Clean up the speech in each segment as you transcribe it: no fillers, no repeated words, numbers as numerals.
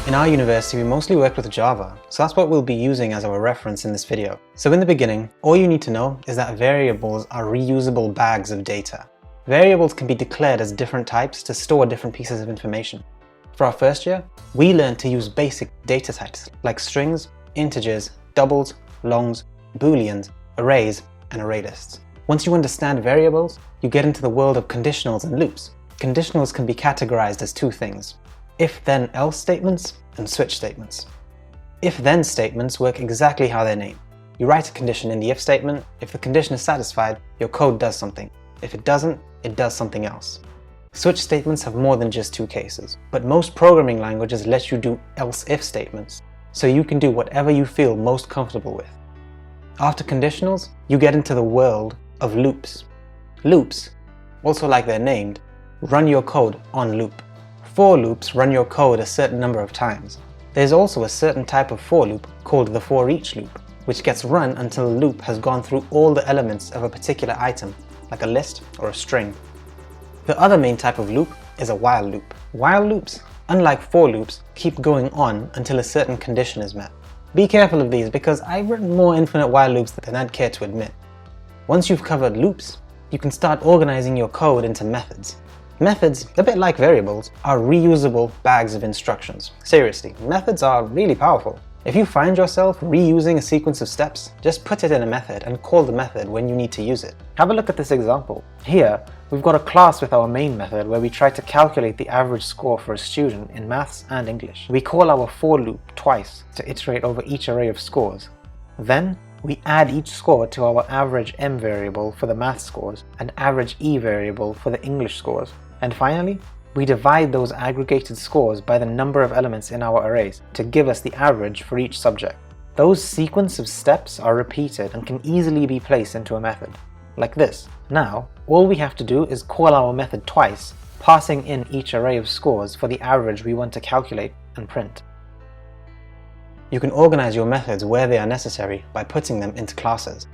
In our university, we mostly work with Java, so that's what we'll be using as our reference in this video. So in the beginning, all you need to know is that variables are reusable bags of data. Variables can be declared as different types to store different pieces of information. For our first year, we learned to use basic data types like strings, integers, doubles, longs, booleans, arrays, and array lists. Once you understand variables, you get into the world of conditionals and loops. Conditionals can be categorized as two things: if-then-else statements and switch statements. If-then statements work exactly how they're named. You write a condition in the if statement. If the condition is satisfied, your code does something. If it doesn't, it does something else. Switch statements have more than just two cases, but most programming languages let you do else-if statements, so you can do whatever you feel most comfortable with. After conditionals, you get into the world of loops. Loops, also like they're named, run your code on loop. For loops run your code a certain number of times. There's also a certain type of for loop called the for each loop, which gets run until a loop has gone through all the elements of a particular item, like a list or a string. The other main type of loop is a while loop. While loops, unlike for loops, keep going on until a certain condition is met. Be careful of these because I've written more infinite while loops than I'd care to admit. Once you've covered loops, you can start organizing your code into methods. Methods, a bit like variables, are reusable bags of instructions. Seriously, methods are really powerful. If you find yourself reusing a sequence of steps, just put it in a method and call the method when you need to use it. Have a look at this example. Here, we've got a class with our main method where we try to calculate the average score for a student in maths and English. We call our for loop twice to iterate over each array of scores. Then, we add each score to our average m variable for the math scores and average e variable for the English scores. And finally, we divide those aggregated scores by the number of elements in our arrays to give us the average for each subject. Those sequence of steps are repeated and can easily be placed into a method, like this. Now, all we have to do is call our method twice, passing in each array of scores for the average we want to calculate and print. You can organize your methods where they are necessary by putting them into classes.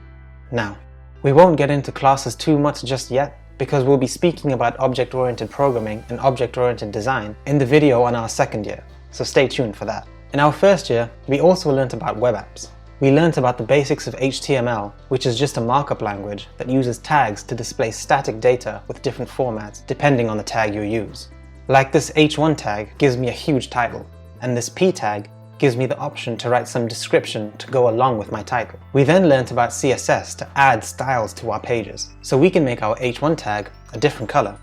Now, we won't get into classes too much just yet, because we'll be speaking about object-oriented programming and object-oriented design in the video on our second year, so stay tuned for that. In our first year, we also learnt about web apps. We learnt about the basics of HTML, which is just a markup language that uses tags to display static data with different formats depending on the tag you use. Like this h1 tag gives me a huge title, and this p tag gives me the option to write some description to go along with my title. We then learnt about CSS to add styles to our pages, so we can make our h1 tag a different color.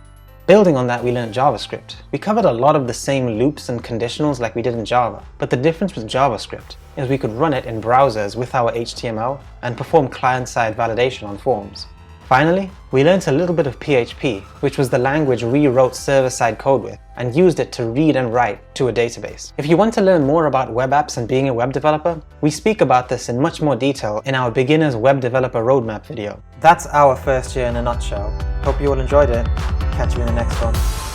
Building on that, we learnt JavaScript. We covered a lot of the same loops and conditionals like we did in Java, but the difference with JavaScript is we could run it in browsers with our HTML and perform client-side validation on forms. Finally, we learnt a little bit of PHP, which was the language we wrote server-side code with and used it to read and write to a database. If you want to learn more about web apps and being a web developer, we speak about this in much more detail in our Beginner's Web Developer Roadmap video. That's our first year in a nutshell. Hope you all enjoyed it. Catch you in the next one.